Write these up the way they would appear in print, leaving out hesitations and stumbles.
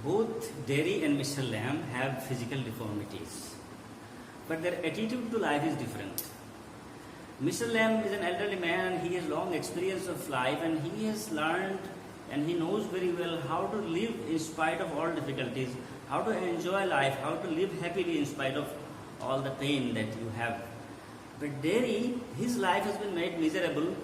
Both Derry and Mr. Lamb have physical deformities, but their attitude to life is different. Mr. Lamb is an elderly man, he has long experience of life, and he has learned and he knows very well how to live in spite of all difficulties, how to enjoy life, how to live happily in spite of all the pain that you have. But Derry, his life has been made miserable,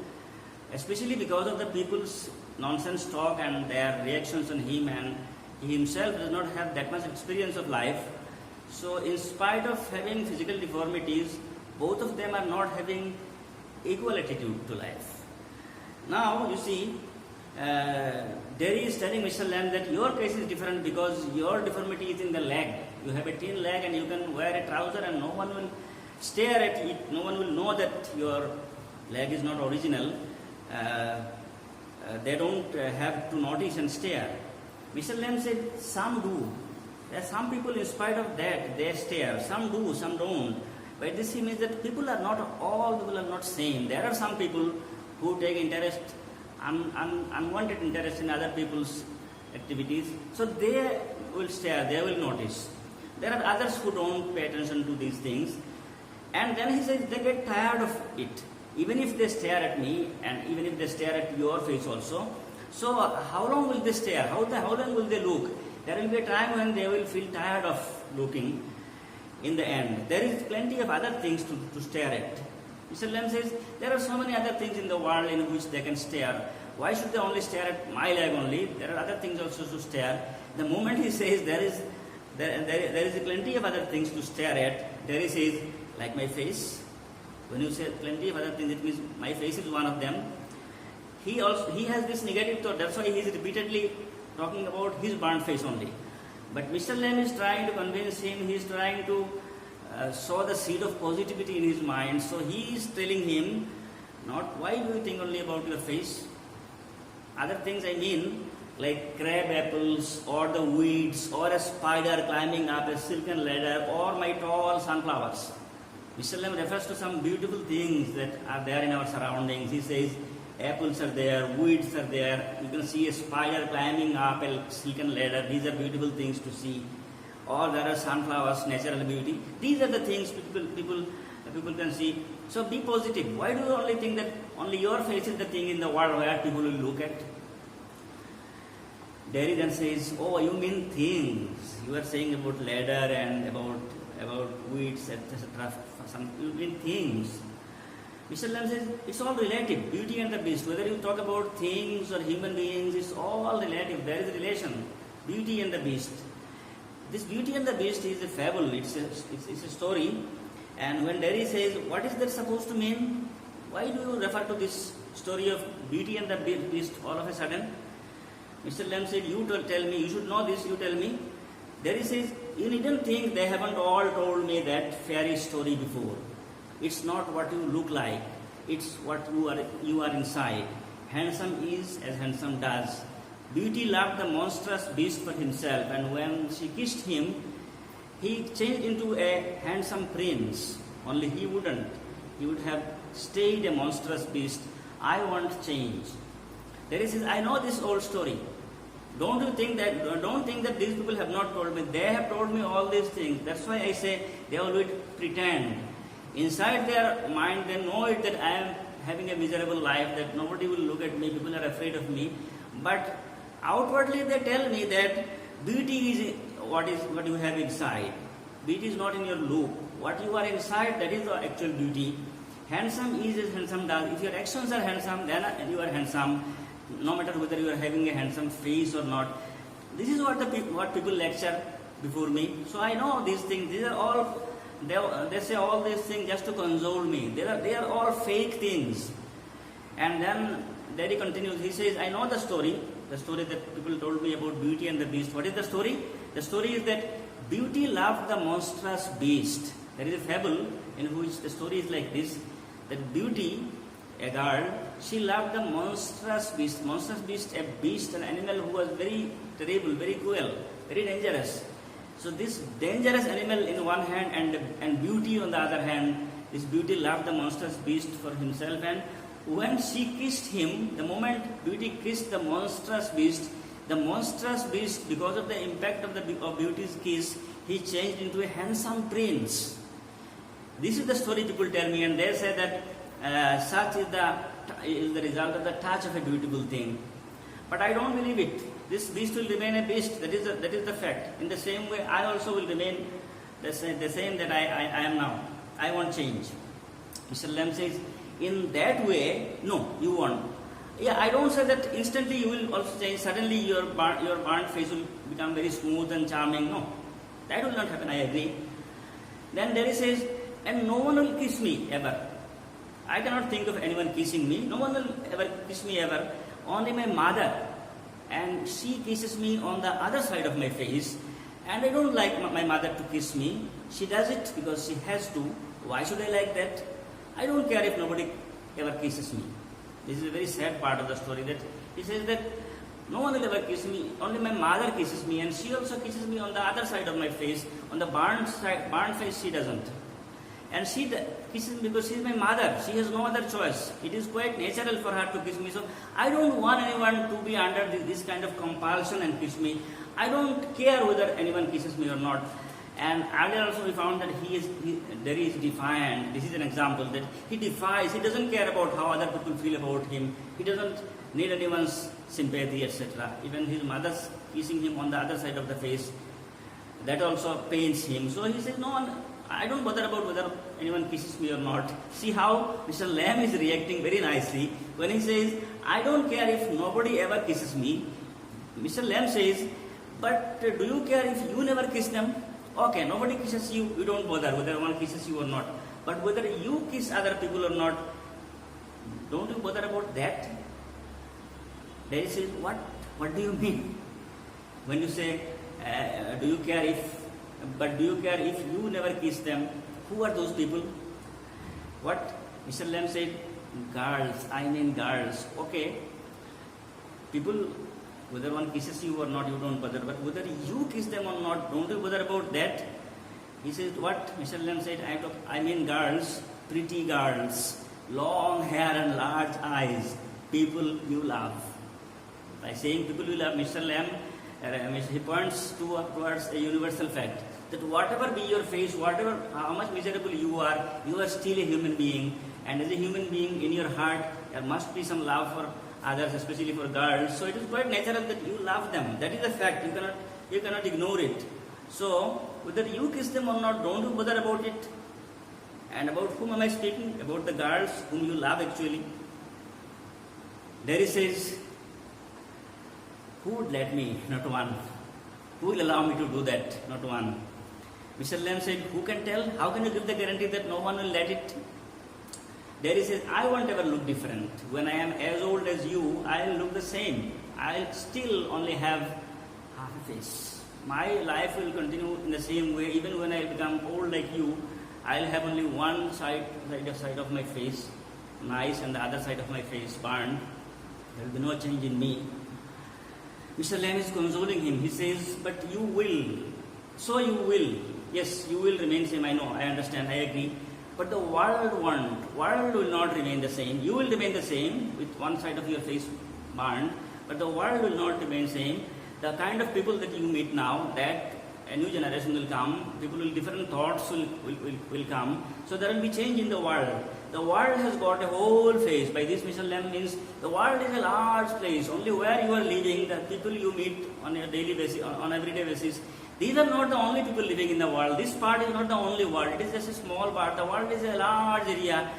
especially because of the people's nonsense talk and their reactions on him, and he himself does not have that much experience of life. So in spite of having physical deformities, both of them are not having equal attitude to life. Now you see, Derry is telling Mr. Lamb that your case is different because your deformity is in the leg. You have a thin leg and you can wear a trouser and no one will stare at it, no one will know that your leg is not original. They don't have to notice and stare. Mr. Lamb said, some do. There are some people, in spite of that, they stare. Some do, some don't. By this he means that all people are not same. There are some people who take interest, unwanted interest in other people's activities. So they will stare, they will notice. There are others who don't pay attention to these things. And then he says they get tired of it. Even if they stare at me and even if they stare at your face also. So how long will they stare? How long will they look? There will be a time when they will feel tired of looking. In the end, there is plenty of other things to stare at. Mr. Lamb says, there are so many other things in the world in which they can stare. Why should they only stare at my leg only? There are other things also to stare. The moment he says there is plenty of other things to stare at, there he says, like my face. When you say plenty of other things, it means my face is one of them. He has this negative thought. That's why he is repeatedly talking about his burnt face only. But Mr. Lamb is trying to convince him, he is trying to sow the seed of positivity in his mind. So he is telling him, not why do you think only about your face? Other things I mean, like crab apples or the weeds or a spider climbing up a silken ladder or my tall sunflowers. Mr. Lamb refers to some beautiful things that are there in our surroundings. He says, apples are there, weeds are there, you can see a spider climbing up a silken ladder. These are beautiful things to see. Or there are sunflowers, natural beauty. These are the things people can see. So be positive. Why do you only think that only your face is the thing in the world where people will look at? Derry then says, oh, you mean things. You are saying about ladder and about weeds, etc. You mean things. Mr. Lamb says, it's all relative, Beauty and the Beast. Whether you talk about things or human beings, it's all relative. There is a relation, Beauty and the Beast. This Beauty and the Beast is a fable, it's a story. And when Derry says, what is that supposed to mean? Why do you refer to this story of Beauty and the Beast all of a sudden? Mr. Lamb said, you tell me, you should know this, you tell me. Derry says, you needn't think they haven't all told me that fairy story before. It's not what you look like, it's what you are inside. Handsome is as handsome does. Beauty loved the monstrous beast for himself, and when she kissed him, he changed into a handsome prince. Only he wouldn't. He would have stayed a monstrous beast. I want change. There is, I know this old story. Don't think that these people have not told me. They have told me all these things. That's why I say they always pretend. Inside their mind, they know it that I am having a miserable life, that nobody will look at me, people are afraid of me. But outwardly they tell me that beauty is what you have inside. Beauty is not in your look. What you are inside, that is the actual beauty. Handsome is as handsome does. If your actions are handsome, then you are handsome, no matter whether you are having a handsome face or not. This is what people lecture before me. So I know these things. These are all, they say all these things just to console me. They are all fake things. And then Derry continues. He says, I know the story that people told me about Beauty and the Beast. What is the story? The story is that Beauty loved the monstrous beast. There is a fable in which the story is like this, that Beauty, a girl, she loved the monstrous beast. Monstrous beast, a beast, an animal who was very terrible, very cruel, very dangerous. So this dangerous animal in one hand and Beauty on the other hand, this Beauty loved the monstrous beast for himself, and when she kissed him, the moment Beauty kissed the monstrous beast, The monstrous beast, because of the impact of beauty's kiss, he changed into a handsome prince. This is the story people tell me, and they say that such is the result of the touch of a beautiful thing. But I don't believe it. This beast will remain a beast. That is the fact. In the same way, I also will remain the same that I am now. I won't change. Mr. Lamb says, in that way, no, you won't. Yeah, I don't say that instantly you will also change. Suddenly your burnt face will become very smooth and charming. No, that will not happen. I agree. Then there he says, and no one will kiss me ever. I cannot think of anyone kissing me. No one will ever kiss me ever. Only my mother, and she kisses me on the other side of my face, and I don't like my mother to kiss me. She does it because she has to. Why should I like that? I don't care if nobody ever kisses me. This is a very sad part of the story, that he says that no one will ever kiss me, only my mother kisses me, and she also kisses me on the other side of my face. On the burnt face she doesn't. And she kisses me because she is my mother. She has no other choice. It is quite natural for her to kiss me. So I don't want anyone to be under this kind of compulsion and kiss me. I don't care whether anyone kisses me or not. And earlier also we found that there is defiant. This is an example that he defies. He doesn't care about how other people feel about him. He doesn't need anyone's sympathy, etc. Even his mother's kissing him on the other side of the face, that also pains him. So he says, no one, I don't bother about whether anyone kisses me or not. See how Mr. Lamb is reacting very nicely when he says, I don't care if nobody ever kisses me. Mr. Lamb says, but do you care if you never kiss them? Okay, nobody kisses you, you don't bother whether one kisses you or not. But whether you kiss other people or not, don't you bother about that? Then he says, what do you mean? When you say, do you care if you never kiss them? Who are those people? What? Mr. Lamb said, girls, I mean girls. Okay, people, whether one kisses you or not, you don't bother. But whether you kiss them or not, don't you bother about that? He said, what? Mr. Lamb said, I mean girls, pretty girls, long hair and large eyes, people you love. By saying people you love, Mr. Lamb, he points towards a universal fact that whatever be your face, how much miserable you are still a human being. And as a human being, in your heart, there must be some love for others, especially for girls. So it is quite natural that you love them. That is a fact. You cannot ignore it. So whether you kiss them or not, don't you bother about it. And about whom am I speaking? About the girls whom you love actually. There he says, who would let me? Not one. Who will allow me to do that? Not one. Mr. Lamb said, who can tell? How can you give the guarantee that no one will let it? There he says, I won't ever look different. When I am as old as you, I'll look the same. I'll still only have half a face. My life will continue in the same way. Even when I become old like you, I'll have only one side of my face nice and the other side of my face burned. There will be no change in me. Mr. Lamb is consoling him. He says, but you will. So you will. Yes, you will remain same. I know, I understand, I agree. But the world will not remain the same. You will remain the same with one side of your face burned, but the world will not remain same. The kind of people that you meet now, that a new generation will come, people with different thoughts will come. So there will be change in the world. The world has got a whole face. By this, Mr. Lamb means the world is a large place. Only where you are living, the people you meet on a daily basis, on everyday basis, these are not the only people living in the world. This part is not the only world. It is just a small part. The world is a large area.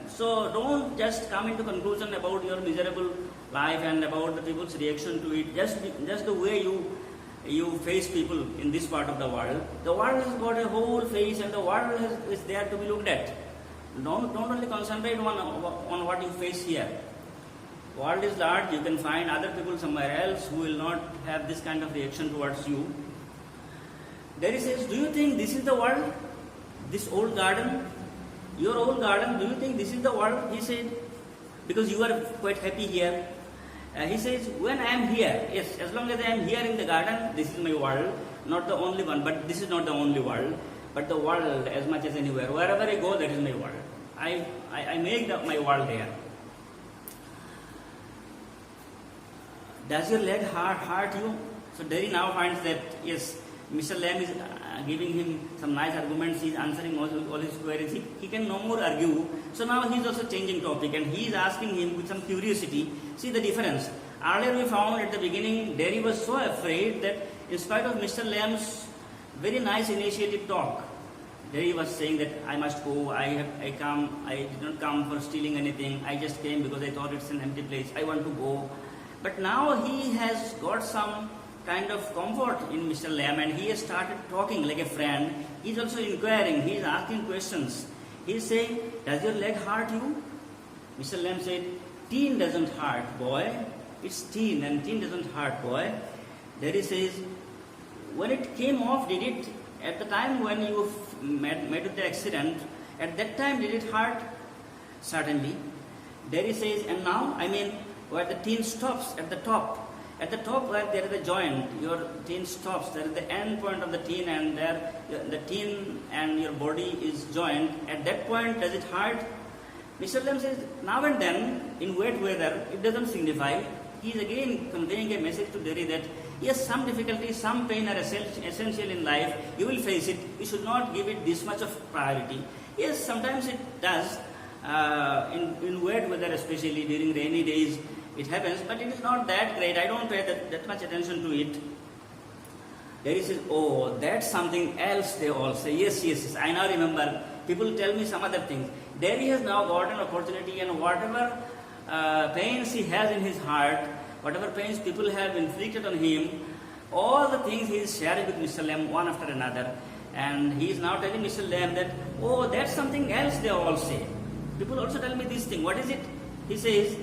So don't just come into conclusion about your miserable life and about the people's reaction to it. Just the way you face people in this part of the world. The world has got a whole face, and the world is there to be looked at. Don't only concentrate on what you face here. World is large. You can find other people somewhere else who will not have this kind of reaction towards you. There he says, do you think this is the world? This old garden? Your old garden, do you think this is the world? He said, because you are quite happy here. He says, when I am here, yes, as long as I am here in the garden, this is my world. Not the only one, but this is not the only world. But the world, as much as anywhere. Wherever I go, that is my world. I make my world here. does your leg hurt you? So Derry now finds that yes, Mr. Lamb is giving him some nice arguments, he is answering all his queries, he can no more argue. So now he is also changing topic and he is asking him with some curiosity. See the difference. Earlier we found at the beginning, Derry was so afraid that in spite of Mr. Lamb's very nice initiative talk, Derry was saying that I must go, I did not come for stealing anything, I just came because I thought it's an empty place, I want to go. But now he has got some kind of comfort in Mr. Lamb and he has started talking like a friend. He is also inquiring, he is asking questions. He is saying, does your leg hurt you? Mr. Lamb said, teen doesn't hurt, boy. It's teen and teen doesn't hurt, boy. Derry says, when it came off, did it, at the time when you met with the accident, at that time did it hurt? Certainly. Derry says, and now, I mean, where the teen stops at the top where there is a joint, your teen stops, there is the end point of the teen and there the teen and your body is joined. At that point, does it hurt? Mr. Lamb says, now and then, in wet weather, it doesn't signify. He is again conveying a message to Derry that yes, some difficulties, some pain are essential in life. You will face it. You should not give it this much of priority. Yes, sometimes it does. In wet weather, especially during rainy days, it happens, but it is not that great. I don't pay that much attention to it. Derry says, oh, that's something else, they all say. Yes, I now remember. People tell me some other things. Derry has now got an opportunity and whatever pains he has in his heart, whatever pains people have inflicted on him, all the things he is sharing with Mr. Lamb one after another. And he is now telling Mr. Lamb that, oh, that's something else, they all say. People also tell me this thing. What is it? He says,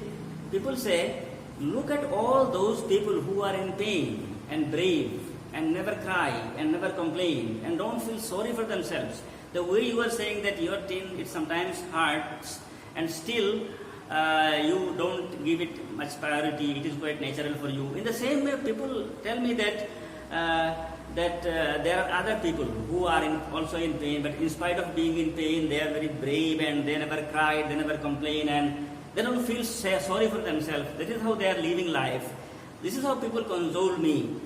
people say, look at all those people who are in pain and brave and never cry and never complain and don't feel sorry for themselves. The way you are saying that your teen, it sometimes hurts and still you don't give it much priority, it is quite natural for you. In the same way, people tell me that there are other people who are also in pain, but in spite of being in pain, they are very brave and they never cry, they never complain and they don't feel sorry for themselves. That is how they are living life. This is how people console me.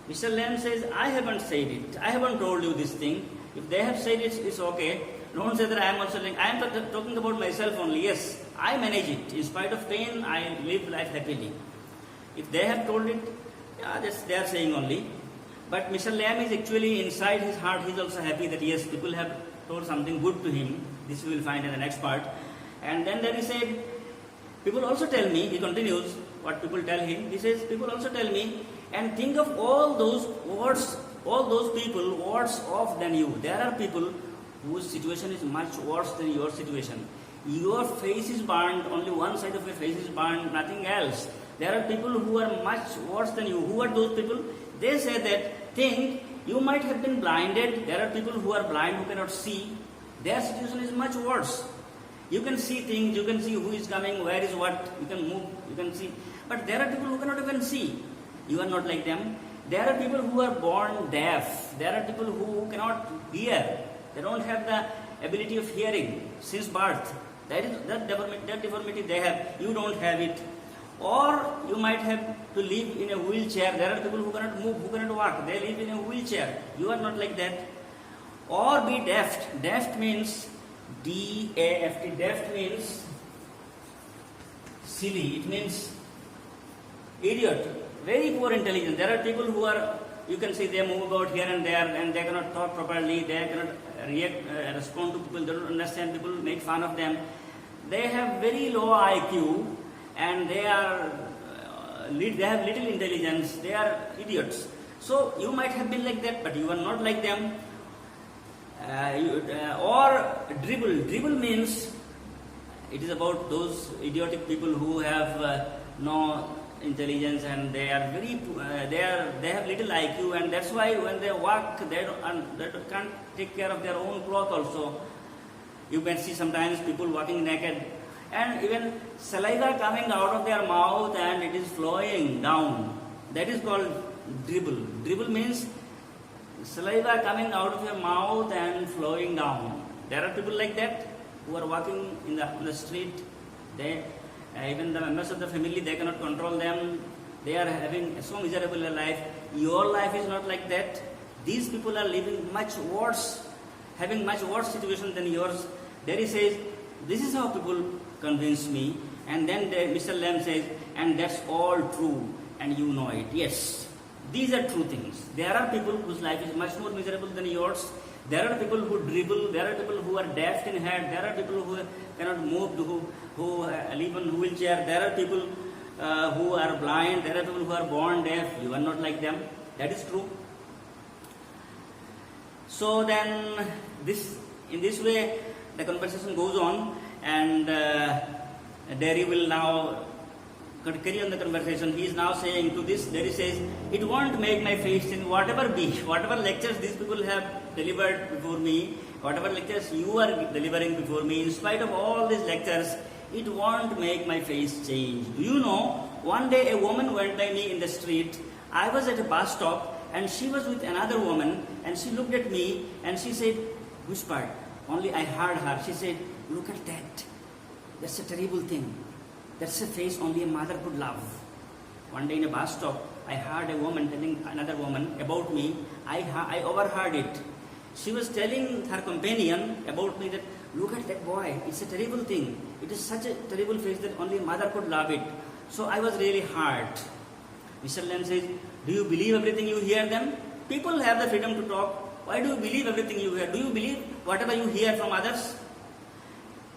Mr. Lamb says, I haven't said it. I haven't told you this thing. If they have said it, it's okay. Don't say that I am also saying. I am talking about myself only. Yes, I manage it. In spite of pain, I live life happily. If they have told it, they are saying only. But Mr. Lamb is actually inside his heart, he is also happy that yes, people have told something good to him. This we will find in the next part. And then he said, people also tell me, he continues what people tell him. He says, people also tell me, and think of all those worse, all those people worse off than you. There are people whose situation is much worse than your situation. Your face is burned, only one side of your face is burned, nothing else. There are people who are much worse than you. Who are those people? They say that, think, you might have been blinded. There are people who are blind, who cannot see. Their situation is much worse. You can see things, you can see who is coming, where is what, you can move, you can see. But there are people who cannot even see. You are not like them. There are people who are born deaf. There are people who cannot hear. They don't have the ability of hearing since birth. That deformity they have. You don't have it. Or you might have to live in a wheelchair. There are people who cannot move, who cannot walk. They live in a wheelchair. You are not like that. Or be deft. Deft means D-A-F-T. Deft means silly. It means idiot. Very poor intelligence. There are people who are, you can see they move about here and there and they cannot talk properly. They cannot respond to people. They don't understand people, make fun of them. They have very low IQ and they have little intelligence. They are idiots. So you might have been like that, but you are not like them. Or dribble. Dribble means it is about those idiotic people who have no intelligence and they are they have little IQ, and that's why when they walk they can't take care of their own cloth also. You can see sometimes people walking naked and even saliva coming out of their mouth and it is flowing down. That is called dribble. Dribble means saliva coming out of your mouth and flowing down. There are people like that who are walking on the street. They even the members of the family, they cannot control them. they are having so miserable a life. Your life is not like that. These people are living much worse, having much worse situation than yours. There he says, this is how people convince me. And then Mr. Lamb says, and that's all true, and you know it. Yes, these are true things. There are people whose life is much more miserable than yours. There are people who dribble. There are people who are daft in head. There are people who cannot move, who live on wheelchair. There are people who are blind. There are people who are born deaf. You are not like them. That is true. So then, in this way, the conversation goes on, and Derry will now carry on the conversation. He is now saying to this, Derry says, it won't make my face in whatever lectures these people have delivered before me, whatever lectures you are delivering before me, in spite of all these lectures, it won't make my face change. Do you know, one day a woman went by me in the street. I was at a bus stop, and she was with another woman, and she looked at me, and she said, whispered, only I heard her, she said, look at that. That's a terrible thing. That's a face only a mother could love. One day in a bus stop, I heard a woman telling another woman about me. I overheard it. She was telling her companion about me that, look at that boy, it's a terrible thing. It is such a terrible face that only a mother could love it. So I was really hurt. Mr. Lamb says, do you believe everything you hear them? People have the freedom to talk. Why do you believe everything you hear? Do you believe whatever you hear from others?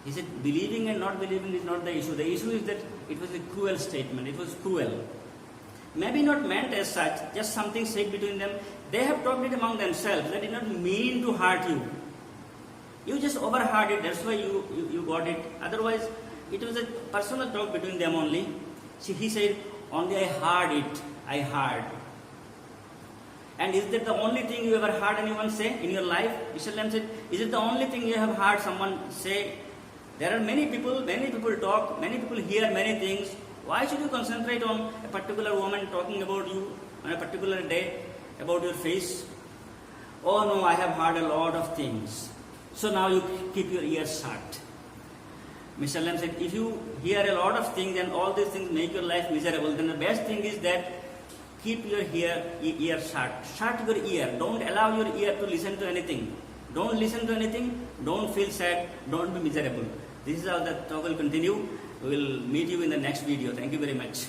He said, believing and not believing is not the issue. The issue is that it was a cruel statement. It was cruel. Maybe not meant as such, just something said between them. They have talked it among themselves. They did not mean to hurt you. You just overheard it. That's why you got it. Otherwise, it was a personal talk between them only. He said, only I heard it. I heard. And is that the only thing you ever heard anyone say in your life? Mr. Lamb said, is it the only thing you have heard someone say? There are many people talk, many people hear many things. Why should you concentrate on a particular woman talking about you on a particular day, about your face? Oh no, I have heard a lot of things. So now you keep your ears shut. Mr. Lamb said, if you hear a lot of things and all these things make your life miserable, then the best thing is that keep your ear shut. Shut your ear. Don't allow your ear to listen to anything. Don't listen to anything. Don't feel sad. Don't be miserable. This is how the talk will continue. We will meet you in the next video. Thank you very much.